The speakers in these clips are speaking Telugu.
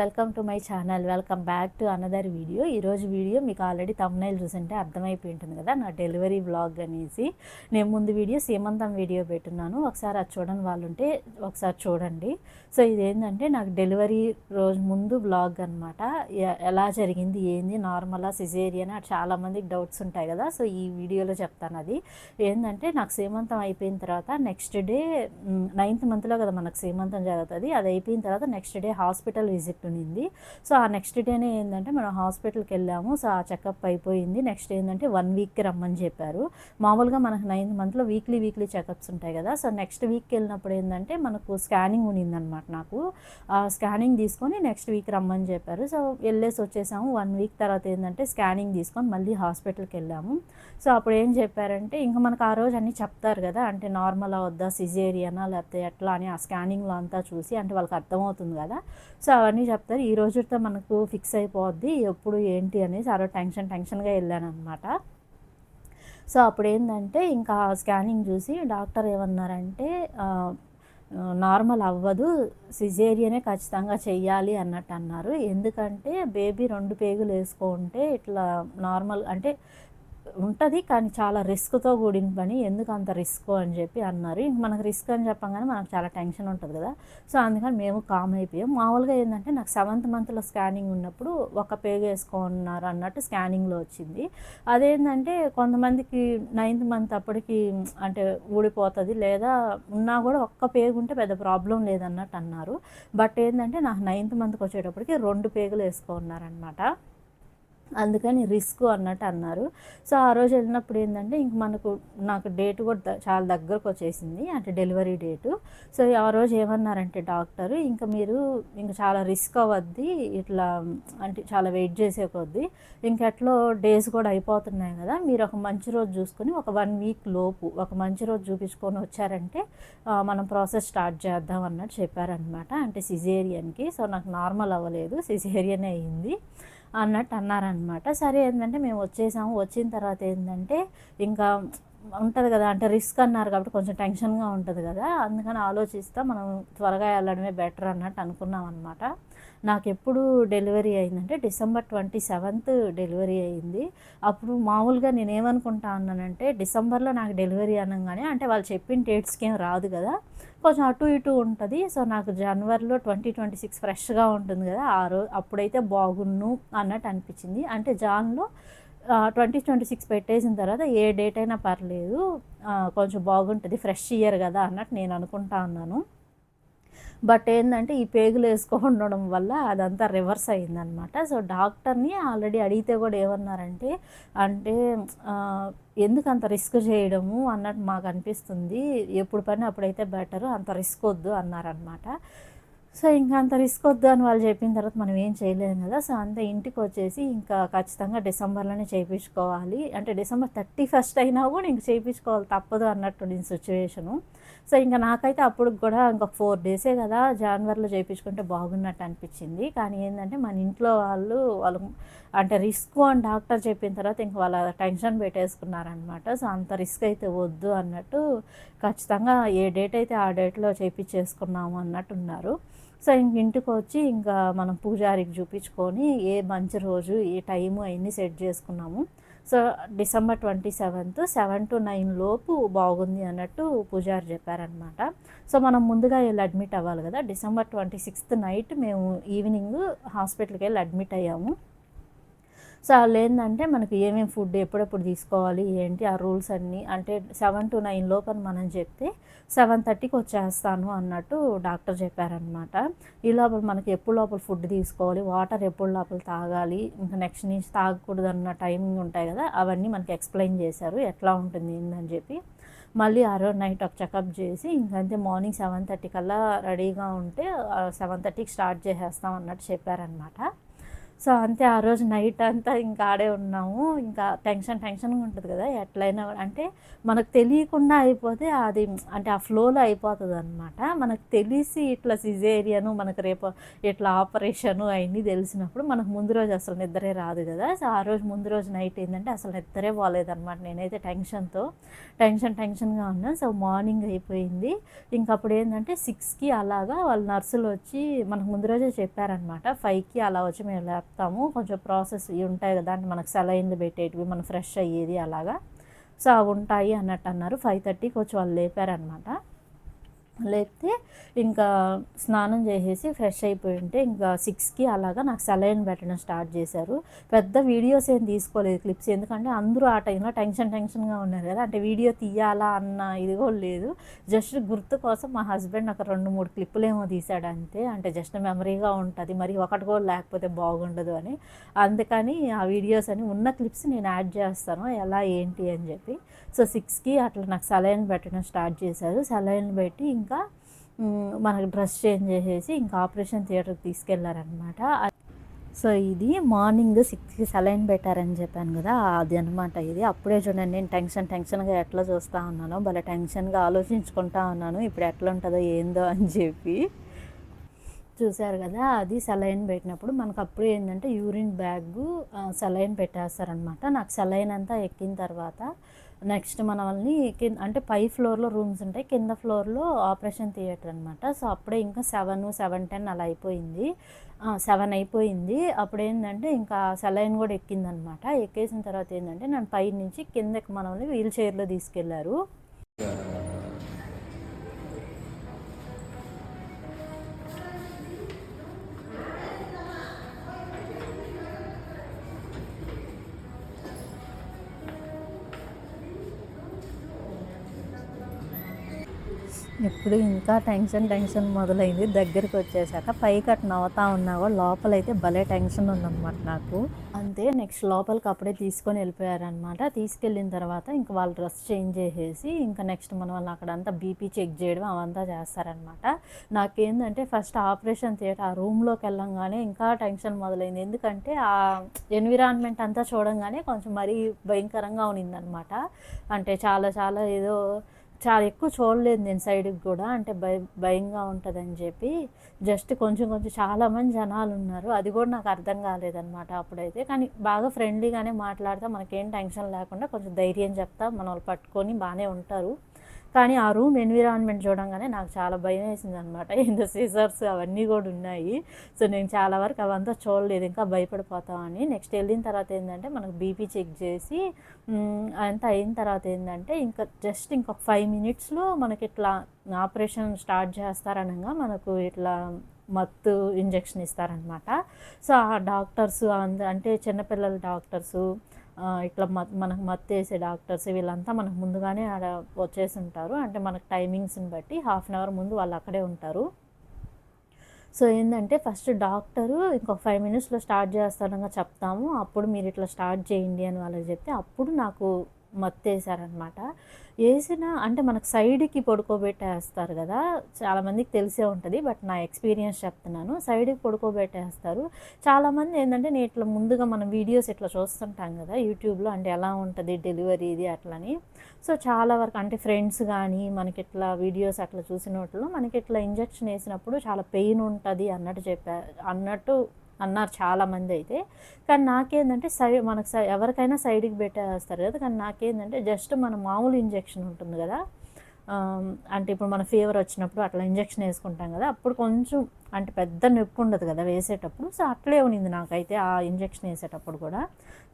Welcome to my channel. Welcome back to another video. ఈరోజు వీడియో మీకు ఆల్రెడీ థంబ్నెయిల్ చూసుంటే అర్థమైపోయి ఉంటుంది కదా, నా డెలివరీ వ్లాగ్ అనేసి. నేను ముందు వీడియో సీమంతం వీడియో పెట్టున్నాను, ఒకసారి అది చూడని వాళ్ళు ఉంటే ఒకసారి చూడండి. సో ఇదేంటంటే నాకు డెలివరీ రోజు ముందు వ్లాగ్ అనమాట. ఎలా జరిగింది, ఏంది, నార్మలా సిజేరియన్ అని చాలామందికి డౌట్స్ ఉంటాయి కదా. సో ఈ వీడియోలో చెప్తాను. అది ఏంటంటే నాకు సీమంతం అయిపోయిన తర్వాత నెక్స్ట్ డే 9th మంత్లో కదా మనకు సీమంతం జరుగుతుంది. అది అయిపోయిన తర్వాత నెక్స్ట్ డే హాస్పిటల్ విజిట్ ఉన్నింది. సో ఆ నెక్స్ట్ డేనే ఏంటంటే మనం హాస్పిటల్కి వెళ్ళాము. సో ఆ చెకప్ అయిపోయింది. నెక్స్ట్ ఏంటంటే 1 వీక్కి రమ్మని చెప్పారు. మామూలుగా మనకు 9th మంత్లో వీక్లీ చెకప్స్ ఉంటాయి కదా. సో నెక్స్ట్ వీక్కి వెళ్ళినప్పుడు ఏంటంటే మనకు స్కానింగ్ ఉన్నిందనమాట. నాకు ఆ స్కానింగ్ తీసుకొని నెక్స్ట్ వీక్ రమ్మని చెప్పారు. సో వెళ్ళేసి వచ్చేసాము. 1 వీక్ తర్వాత ఏంటంటే స్కానింగ్ తీసుకొని మళ్ళీ హాస్పిటల్కి వెళ్ళాము. సో అప్పుడు ఏం చెప్పారంటే ఇంకా మనకు ఆ రోజు అన్నీ చెప్తారు కదా, అంటే నార్మల్ అవద్దా, సిజేరియనా లేకపోతే ఎట్లా అని ఆ స్కానింగ్లో అంతా చూసి అంటే వాళ్ళకి అర్థమవుతుంది కదా. సో అవన్నీ చెప్తారు. ఈ రోజుతో మనకు ఫిక్స్ అయిపోద్ది ఎప్పుడు ఏంటి అనేసి ఆ రోజు టెన్షన్గా వెళ్ళాను అనమాట. సో అప్పుడు ఏంటంటే ఇంకా స్కానింగ్ చూసి డాక్టర్ ఏమన్నారంటే నార్మల్ అవ్వదు, సిజేరియనే ఖచ్చితంగా చెయ్యాలి అన్నట్టు అన్నారు. ఎందుకంటే బేబీ 2 పేగులు వేసుకుంటే ఇట్లా నార్మల్ అంటే ఉంటుంది, కానీ చాలా రిస్క్తో కూడిన పని, ఎందుకు అంత రిస్క్ అని చెప్పి అన్నారు. ఇంక మనకు రిస్క్ అని చెప్పగానే మనకు చాలా టెన్షన్ ఉంటుంది కదా. సో అందుకని మేము కామ్ అయిపోయాం. మామూలుగా ఏంటంటే నాకు 7th మంత్లో స్కానింగ్ ఉన్నప్పుడు 1 పేగు వేసుకున్నారు అన్నట్టు స్కానింగ్లో వచ్చింది. అదేంటంటే కొంతమందికి 9th మంత్ అప్పటికి అంటే ఊడిపోతుంది, లేదా ఉన్నా కూడా 1 పేగు ఉంటే పెద్ద ప్రాబ్లం లేదన్నట్టు అన్నారు. బట్ ఏంటంటే నాకు 9th మంత్కి వచ్చేటప్పటికి 2 పేగులు వేసుకున్నారనమాట. అందుకని రిస్క్ అన్నట్టు అన్నారు. సో ఆ రోజు వెళ్ళినప్పుడు ఏంటంటే ఇంక నాకు డేట్ కూడా చాలా దగ్గరకు వచ్చేసింది, అంటే డెలివరీ డేటు. సో ఆ రోజు ఏమన్నారంటే డాక్టరు, మీరు చాలా రిస్క్ అవ్వద్ది, ఇట్లా అంటే చాలా వెయిట్ చేసే కొద్దీ ఇంకెట్లో డేస్ కూడా అయిపోతున్నాయి కదా, మీరు ఒక మంచి రోజు చూసుకొని ఒక 1 వీక్ లోపు ఒక మంచి రోజు చూపించుకొని వచ్చారంటే మనం ప్రాసెస్ స్టార్ట్ చేద్దాం అన్నట్టు చెప్పారనమాట. అంటే సిజేరియన్కి. సో నాకు నార్మల్ అవ్వలేదు, సిజేరియనే అయ్యింది అన్నట్టు అన్నారనమాట. సరే ఏంటంటే మేము వచ్చేసాము. వచ్చిన తర్వాత ఏంటంటే ఇంకా ఉంటుంది కదా, అంటే రిస్క్ అన్నారు కాబట్టి కొంచెం టెన్షన్గా ఉంటుంది కదా. అందుకని ఆలోచిస్తా మనం త్వరగా వెళ్ళడమే బెటర్ అన్నట్టు అనుకున్నాం అనమాట. నాకు ఎప్పుడు డెలివరీ అయిందంటే December 27th డెలివరీ అయింది. అప్పుడు మామూలుగా నేను ఏమనుకుంటా అన్నానంటే డిసెంబర్లో నాకు డెలివరీ అనగానే అంటే వాళ్ళు చెప్పిన డేట్స్కి ఏం రాదు కదా, కొంచెం అటు ఇటు ఉంటుంది. సో నాకు జనవరిలో 2026 ఫ్రెష్గా ఉంటుంది కదా, అప్పుడైతే బాగున్ను అన్నట్టు అనిపించింది. అంటే జాన్లో 2026 పెట్టేసిన తర్వాత ఏ డేట్ అయినా పర్లేదు, కొంచెం బాగుంటుంది, ఫ్రెష్ ఇయర్ కదా అన్నట్టు నేను అనుకుంటా ఉన్నాను. బట్ ఏంటంటే ఈ పేగులు వేసుకోకుండా వల్ల అదంతా రివర్స్ అయిందనమాట. సో డాక్టర్ని ఆల్రెడీ అడిగితే కూడా ఏమన్నారంటే అంటే ఎందుకు అంత రిస్క్ చేయడము అన్నట్టు మాకు అనిపిస్తుంది, ఎప్పుడు పని అప్పుడైతే బెటరు, అంత రిస్క్ వద్దు అన్నారనమాట. సో ఇంకా అంత రిస్క్ వద్దు అని వాళ్ళు చెప్పిన తర్వాత మనం ఏం చేయలేము కదా. సో అంత ఇంటికి వచ్చేసి ఇంకా ఖచ్చితంగా డిసెంబర్లోనే చేయించుకోవాలి, అంటే December 31st అయినా కూడా ఇంక చేయించుకోవాలి తప్పదు అన్నట్టు నేను సిచ్యువేషను. సో ఇంకా నాకైతే అప్పుడు కూడా ఇంకొక 4 డేసే కదా, జనవరిలో చేయించుకుంటే బాగున్నట్టు అనిపించింది. కానీ ఏంటంటే మన ఇంట్లో వాళ్ళు అంటే రిస్క్ అని డాక్టర్ చెప్పిన తర్వాత ఇంక వాళ్ళ టెన్షన్ పెట్టేసుకున్నారనమాట. సో అంత రిస్క్ అయితే వద్దు అన్నట్టు ఖచ్చితంగా ఏ డేట్ అయితే ఆ డేట్లో చేయించేసుకున్నాము అన్నట్టు ఉన్నారు. సో ఇంటికి వచ్చి ఇంకా మనం పూజారికి చూపించుకొని ఏ మంచి రోజు ఏ టైము అవన్నీ సెట్ చేసుకున్నాము. సో December 27th 7 to 9 లోపు బాగుంది అన్నట్టు పూజారి చెప్పారనమాట. సో మనం ముందుగా వెళ్ళి అడ్మిట్ అవ్వాలి కదా. December 26th నైట్ మేము ఈవినింగ్ హాస్పిటల్కి వెళ్ళి అడ్మిట్ అయ్యాము. సో వాళ్ళు ఏంటంటే మనకి ఏమేమి ఫుడ్ ఎప్పుడెప్పుడు తీసుకోవాలి ఏంటి ఆ రూల్స్ అన్నీ, అంటే 7 to 9 లోపల మనం చెప్తే 7:30కి వచ్చేస్తాను అన్నట్టు డాక్టర్ చెప్పారనమాట. ఈ లోపల మనకి ఎప్పుడు లోపల ఫుడ్ తీసుకోవాలి, వాటర్ ఎప్పుడు లోపల తాగాలి, ఇంకా నెక్స్ట్ నుంచి తాగకూడదు అన్న టైమింగ్ ఉంటాయి కదా, అవన్నీ మనకి ఎక్స్ప్లెయిన్ చేశారు ఎట్లా ఉంటుంది ఏందని చెప్పి. మళ్ళీ ఆ రోజు నైట్ ఒక చెకప్ చేసి ఇంకంతే మార్నింగ్ 7:30 కల్లా రెడీగా ఉంటే 7:30కి స్టార్ట్ చేసేస్తాం అన్నట్టు చెప్పారనమాట. సో అంతే ఆ రోజు నైట్ అంతా ఇంకా ఆడే ఉన్నాము. ఇంకా టెన్షన్‌గా ఉంటది కదా! ఎట్లైనా అంటే మనకు తెలియకుండా అయిపోతే అది అంటే ఆ ఫ్లోలో అయిపోతదనమాట. మనకు తెలిసి ఇట్లా సిజేరియను మనకు రేపు ఇట్లా ఆపరేషను అయన్నీ తెలిసినప్పుడు మనకు ముందు రోజు అసలు నిద్రే రాదు కదా! సో ఆ రోజు ముందు రోజు నైట్ ఏందంటే అసలు నిద్రే పోలేదనమాట. నేనైతే టెన్షన్‌గా ఉన్నా. సో మార్నింగ్ అయిపోయింది. ఇంకప్పుడేందంటే 6కి అలాగా వాళ్ళు నర్సులొచ్చి మనకు ముందు రోజే చెప్పారనమాట. 5కి అలా వచ్చి మేము లేపుతాము. కొంచెం ప్రాసెస్ ఇయి ఉంటాయి గదా! అంటే మనకు సెలైన్లు పెట్టేటివి, మనం ఫ్రెష్ అయ్యేది అలాగా. సో అవుంటాయి అన్నట్టన్నారు. 5:30కి వచ్చి వాళ్ళు లేపారనమాట. లేపితే ఇంకా స్నానం చేసేసి ఫ్రెష్ అయిపోయి ఉంటే ఇంకా 6కి అలాగా నాకు సెలైన్ పెట్టడం స్టార్ట్ చేశారు. పెద్ద వీడియోస్ ఏం తీసుకోలేదు క్లిప్స్. ఎందుకంటే అందరూ ఆ టైంలో టెన్షన్‌గా ఉన్నారు కదా! అంటే వీడియో తీయాలా అన్న ఇది కూడా లేదు. జస్ట్ గుర్తు కోసం మా హస్బెండ్ ఒక 2, 3 క్లిప్పులేమో తీసాడు అంతే. అంటే జస్ట్ మెమరీగా ఉంటది. మరి ఒకటి కూడా లేకపోతే బాగుండదు అని. అందుకని ఆ వీడియోస్ అని ఉన్న క్లిప్స్ నేను యాడ్ చేస్తాను. ఎలా ఏంటి అని చెప్పి. సో 6కి అట్లా నాకు సెలైన్ పెట్టడం స్టార్ట్ చేశారు. సెలైన్ పెట్టి ఇంకా మనకు డ్రెస్ చేంజ్ చేసేసి ఇంకా ఆపరేషన్ థియేటర్‌కి తీసుకెళ్లారనమాట. సో ఇది మార్నింగ్ 6కి సెలైన్ పెట్టారని చెప్పాను కదా! అది అనమాట ఇది. అప్పుడే చూడండి నేను టెన్షన్‌గా ఎట్లా చూస్తా ఉన్నానో, భలే టెన్షన్‌గా ఆలోచించుకుంటా ఉన్నాను. ఇప్పుడు ఎట్లుంటదో ఏందో అని చెప్పి. చూసారు కదా! అది సెలైన్ పెట్టినప్పుడు మనకప్పుడు ఏందంటే యూరిన్ బ్యాగు సెలైన్ పెట్టేస్తారనమాట. నాకు సెలైన్ అంతా ఎక్కిన తర్వాత నెక్స్ట్ మనల్ని అంటే పై ఫ్లోర్‌లో రూమ్స్ ఉంటాయి. కింద ఫ్లోర్‌లో ఆపరేషన్ థియేటర్ అనమాట. సో అప్పుడే ఇంకా 7:10 అలా అయిపోయింది. 7 అయిపోయింది. అప్పుడేందంటే ఇంకా సెలైన్ కూడా ఎక్కిందనమాట. ఎక్కేసిన తర్వాత ఏందంటే నన్ను పైనుంచి కిందకి మనల్ని వీల్ చైర్‌లో తీసుకెళ్లారు. ఇప్పుడు ఇంకా టెన్షన్ మొదలైంది. దగ్గరికొచ్చేసాక పైకి అటు నవ్వుతా ఉన్నా కూడా లోపలైతే భలే టెన్షన్ ఉందనమాట నాకు. అంతే నెక్స్ట్ లోపలికి అప్పుడే తీసుకొని వెళ్ళిపోయారనమాట. తీసుకెళ్ళిన తర్వాత ఇంక వాళ్ళు డ్రెస్ చేంజ్ చేసేసి ఇంకా నెక్స్ట్ మన వాళ్ళు అక్కడంతా బీపీ చెక్ చేయడం అవంతా చేస్తారనమాట. నాకేందంటే ఫస్ట్ ఆపరేషన్ థియేటర్ ఆ రూమ్‌లోకి వెళ్ళంగానే ఇంకా టెన్షన్ మొదలైంది. ఎందుకంటే ఆ ఎన్విరాన్మెంట్ అంతా చూడంగానే కొంచెం మరీ భయంకరంగా ఉన్నిందనమాట. అంటే చాలా ఏదో చాలా ఎక్కువ చూడలేదు నేను సైడ్‌కి గూడా. అంటే భయంగా ఉంటదని జెప్పి జస్ట్ కొంచెం చాలామంది జనాలున్నారు. అది గూడా నాకు అర్థం గాలేదనమాట అప్పుడైతే. కానీ బాగా ఫ్రెండ్లీగానే మాట్లాడతా మనకేం టెన్షన్ లేకుండా కొంచెం ధైర్యం చెప్తా మనోళ్ళు పట్టుకొని బానే ఉంటారు. కానీ ఆ రూమ్ ఎన్విరాన్మెంట్ చూడంగానే నాకు చాలా భయమేసిందనమాట. ఏందో సిజర్స్ అవన్నీ గూడా ఉన్నాయి. సో నేను చాలా వరకు అవంతా చూడలేదు. ఇంకా భయపడిపోతామని. నెక్స్ట్ వెళ్ళిన తర్వాత ఏందంటే మనకు బీపీ చెక్ చేసి అంతా అయిన తర్వాత ఏందంటే ఇంకా జస్ట్ ఇంకొక 5 మినిట్స్‌లో మనకిట్లా ఆపరేషన్ స్టార్ట్ చేస్తారనంగా మనకు ఇట్లా మత్తు ఇంజెక్షన్ ఇస్తారనమాట. సో ఆ డాక్టర్స్ అంటే చిన్నపిల్లల డాక్టర్సు ఇట్లా మనకు మత్తేసే డాక్టర్స్ వీళ్ళంతా మనకు ముందుగానే ఆడ వచ్చేసుంటారు. అంటే మనకు టైమింగ్స్‌ని బట్టి హాఫ్ అన్ అవర్ ముందు వాళ్ళు అక్కడే ఉంటారు. సో ఏందంటే ఫస్ట్ డాక్టరు ఇంకొక 5 మినిట్స్‌లో స్టార్ట్ చేస్తానంగా చెప్తాము. అప్పుడు మీరు ఇట్లా స్టార్ట్ చేయండి అని వాళ్ళకి చెప్తే అప్పుడు నాకు మత్తేసారనమాట. ఏసిన అంటే మనకు సైడ్‌కి పడుకోబెట్టేస్తారు గదా! చాలామందికి తెలిసే ఉంటది. బట్ నా ఎక్స్‌పీరియన్స్ చెప్తున్నాను. సైడ్‌కి పడుకోబెట్టేస్తారు. చాలామంది ఏందంటే నేను ఇట్లా ముందుగా మనం వీడియోస్ ఇట్లా చూస్తుంటాం గదా! యూట్యూబ్‌లో అంటే ఎలా ఉంటది డెలివరీది అట్లని. సో చాలా వరకు అంటే ఫ్రెండ్స్ గానీ మనకిట్లా వీడియోస్ అట్లా చూసినోటిలో మనకిట్లా ఇంజెక్షన్ ఏసినప్పుడు చాలా పెయిన్ ఉంటది అన్నట్టు అన్నారు చాలామందైతే. కానీ నాకేందంటే మనకు ఎవరికైనా సైడ్‌కి పెట్టేస్తారు కదా! కానీ నాకేందంటే జస్ట్ మన మామూలు ఇంజెక్షన్ ఉంటుంది కదా! అంటే ఇప్పుడు మన ఫీవర్ వచ్చినప్పుడు అట్లా ఇంజెక్షన్ ఏసుకుంటాం కదా! అప్పుడు కొంచెం అంటే పెద్ద నొప్పి ఉండదు కదా వేసేటప్పుడు. సో అట్లే ఉన్నింది నాకైతే ఆ ఇంజెక్షన్ ఏసేటప్పుడు కూడా.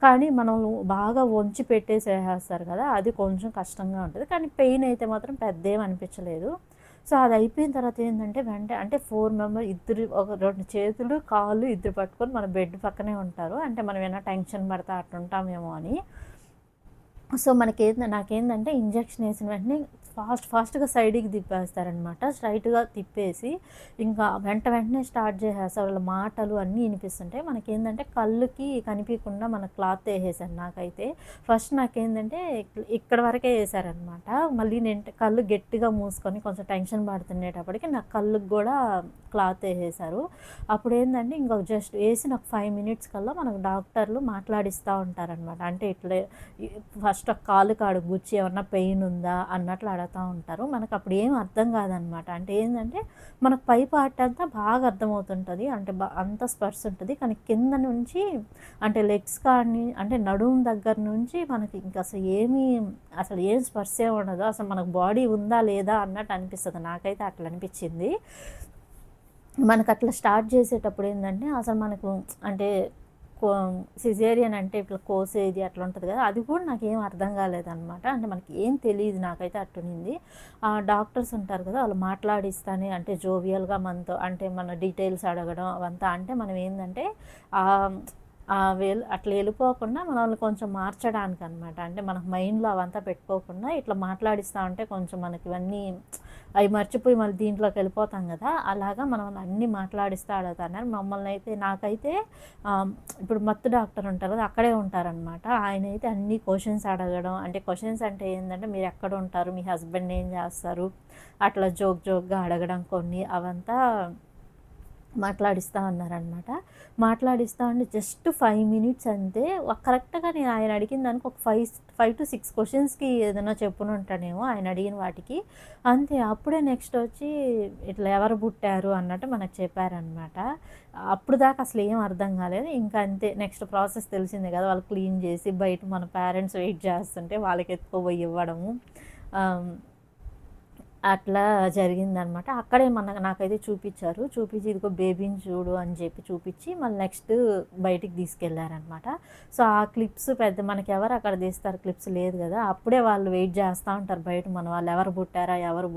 కానీ మనం బాగా వంచి పెట్టేసేస్తారు కదా! అది కొంచెం కష్టంగా ఉంటది. కానీ పెయిన్ అయితే మాత్రం పెద్దేం అనిపించలేదు. సో అది అయిపోయిన తర్వాత ఏందంటే అంటే 4 ఇద్దరు ఒక 2 చేతులు, కాళ్ళు ఇద్దరు పట్టుకొని మన బెడ్ పక్కనే ఉంటారు. అంటే మనం ఏమైనా టెన్షన్ పడతా అట్లుంటామేమో అని. సో నాకేందంటే ఇంజెక్షన్ ఏసిన వెంటనే ఫాస్ట్గా సైడ్కి తిప్పేస్తారనమాట. స్ట్రైట్గా తిప్పేసి ఇంకా వెంటనే స్టార్ట్ చేసేస్తారు. వాళ్ళ మాటలు అన్నీ వినిపిస్తుంటాయి. మనకేంటంటే కళ్ళుకి కనిపించకుండా మన క్లాత్ వేసేసారు. నాకైతే ఫస్ట్ నాకేంటంటే ఇక్కడ వరకే వేసారనమాట. మళ్ళీ నేను కళ్ళు గట్టిగా మూసుకొని కొంచెం టెన్షన్ పడుతుండేటప్పటికి నా కళ్ళుకి కూడా క్లాత్ వేసేసారు. అప్పుడు ఏంటంటే ఇంకొక జస్ట్ వేసిన ఒక 5 మినిట్స్ కల్లా మనకు డాక్టర్లు మాట్లాడిస్తూ ఉంటారనమాట. అంటే ఇట్లా ఫస్ట్ ఒక కాలు కాడు గుచ్చి ఏమన్నా పెయిన్ ఉందా అన్నట్లు అడుగుతూ ఉంటారు. మనకు అప్పుడు ఏం అర్థం కాదనమాట. అంటే ఏంటంటే మనకు పై పార్ట్ అంతా బాగా అర్థమవుతుంటుంది. అంటే అంత స్పర్శ ఉంటుంది. కానీ కింద నుంచి అంటే లెగ్స్ కానీ అంటే నడుము దగ్గర నుంచి మనకి ఇంకా అసలు ఏం స్పర్శే ఉండదు. అసలు మనకు బాడీ ఉందా లేదా అన్నట్టు అనిపిస్తుంది. నాకైతే అట్లా అనిపించింది. మనకు అట్లా స్టార్ట్ చేసేటప్పుడు ఏంటంటే అసలు మనకు అంటే సిజేరియన్ అంటే ఇట్లా కోసేది అట్లా ఉంటుంది కదా, అది కూడా నాకేం అర్థం కాలేదన్నమాట. అంటే మనకి ఏం తెలియదు, నాకైతే అట్టునింది. డాక్టర్స్ ఉంటారు కదా, వాళ్ళు మాట్లాడిస్తానే అంటే జోవియల్గా మనతో అంటే మన డీటెయిల్స్ అడగడం అవంతా. అంటే మనం ఏంటంటే అట్లా వెళ్ళిపోకుండా మనల్ని కొంచెం మార్చడానికి అనమాట. అంటే మనకు మైండ్లో అవంతా పెట్టుకోకుండా ఇట్లా మాట్లాడిస్తూ ఉంటే కొంచెం మనకి ఇవన్నీ అవి మర్చిపోయి మళ్ళీ దీంట్లోకి వెళ్ళిపోతాం కదా, అలాగా మనం అన్నీ మాట్లాడిస్తూ అడుగుతున్నారు మమ్మల్ని. అయితే నాకైతే ఇప్పుడు మత్తు డాక్టర్ ఉంటారు కదా, అక్కడే ఉంటారనమాట. ఆయన అయితే అన్ని క్వశ్చన్స్ అడగడం. అంటే క్వశ్చన్స్ అంటే ఏంటంటే మీరు ఎక్కడ ఉంటారు, మీ హస్బెండ్ ఏం చేస్తారు, అట్లా జోక్గా అడగడం కొన్ని అవంతా మాట్లాడిస్తూ ఉన్నారనమాట. మాట్లాడిస్తూ ఉండి జస్ట్ 5 మినిట్స్ అంతే. కరెక్ట్గా నేను ఆయన అడిగిన దానికి ఒక 5 to 6 క్వశ్చన్స్కి ఏదైనా చెప్పుని ఉంటానేమో ఆయన అడిగిన వాటికి, అంతే. అప్పుడే నెక్స్ట్ వచ్చి ఇట్లా ఎవరు పుట్టారు అన్నట్టు మనకు చెప్పారనమాట. అప్పుడు దాకా అసలు ఏం అర్థం కాలేదు. ఇంకా అంతే, నెక్స్ట్ ప్రాసెస్ తెలిసిందే కదా, వాళ్ళు క్లీన్ చేసి బయట మన పేరెంట్స్ వెయిట్ చేస్తుంటే వాళ్ళకి ఎత్తుకుపోయి ఇవ్వడము అట్లా జరిగిందనమాట. అక్కడే నాకైతే చూపించి ఇదిగో బేబీని చూడు అని చెప్పి చూపించి మళ్ళీ నెక్స్ట్ బయటికి తీసుకెళ్లారనమాట. సో ఆ క్లిప్స్ మనకి ఎవరు అక్కడ తీస్తారు, క్లిప్స్ లేదు కదా, అప్పుడే వాళ్ళు వెయిట్ చేస్తూ ఉంటారు బయట మన వాళ్ళు ఎవరు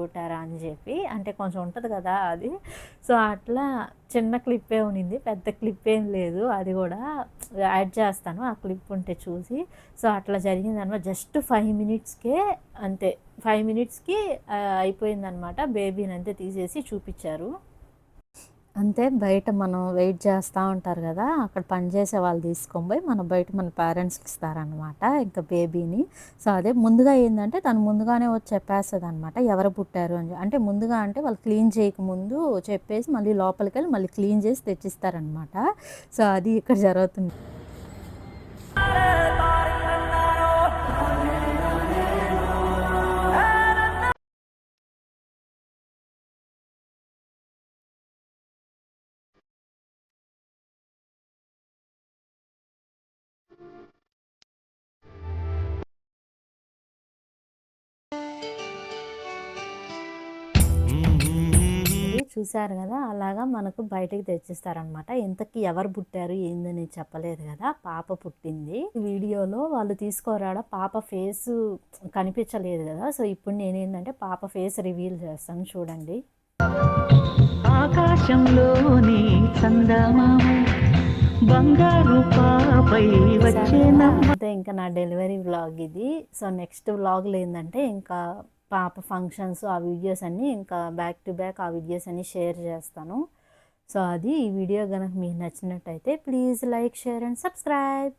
పుట్టారా అని చెప్పి. అంటే కొంచెం ఉంటుంది కదా అది. సో అట్లా చిన్న క్లిప్పే ఉన్నింది, పెద్ద క్లిప్ ఏం లేదు. అది కూడా యాడ్ చేస్తాను ఆ క్లిప్ ఉంటే చూసి. సో అట్లా జరిగిందనమాట. జస్ట్ 5 మినిట్స్కే అంతే, 5 మినిట్స్కి అయిపోయిందనమాట. బేబీని అంతే తీసేసి చూపించారు. అంతే, బయట మనం వెయిట్ చేస్తూ ఉంటారు కదా, అక్కడ పనిచేసే వాళ్ళు తీసుకొని పోయి మన పేరెంట్స్కి ఇస్తారనమాట ఇంకా బేబీని. సో అదే ముందుగా ఏంటంటే తను ముందుగానే వచ్చి చెప్పేస్తుంది అనమాట ఎవరు పుట్టారు అని. అంటే ముందుగా అంటే వాళ్ళు క్లీన్ చేయకముందు చెప్పేసి మళ్ళీ లోపలికి వెళ్ళి మళ్ళీ క్లీన్ చేసి తెచ్చిస్తారనమాట. సో అది ఇక్కడ జరుగుతుంది. చూశారు కదా, అలాగా మనకు బయటకు తెచ్చిస్తారనమాట. ఇంతకీ ఎవరు పుట్టారు ఏందని చెప్పలేదు కదా, పాప పుట్టింది. వీడియోలో వాళ్ళు తీసుకోరాడా పాప ఫేస్ కనిపించలేదు కదా. సో ఇప్పుడు నేనేంటంటే పాప ఫేస్ రివీల్ చేస్తాను, చూడండి. ఆకాశంలోని చందమామ బంగారు పాపై వచ్చే ఇంకా నా డెలివరీ వ్లాగ్ ఇది. సో నెక్స్ట్ వ్లాగ్లో ఏంటంటే ఇంకా పాప ఫంక్షన్స్ ఆ వీడియోస్ అన్నీ ఇంకా బ్యాక్ టు బ్యాక్ ఆ వీడియోస్ అన్నీ షేర్ చేస్తాను. సో అది ఈ వీడియో కనుక మీకు నచ్చినట్టయితే please like, share and subscribe.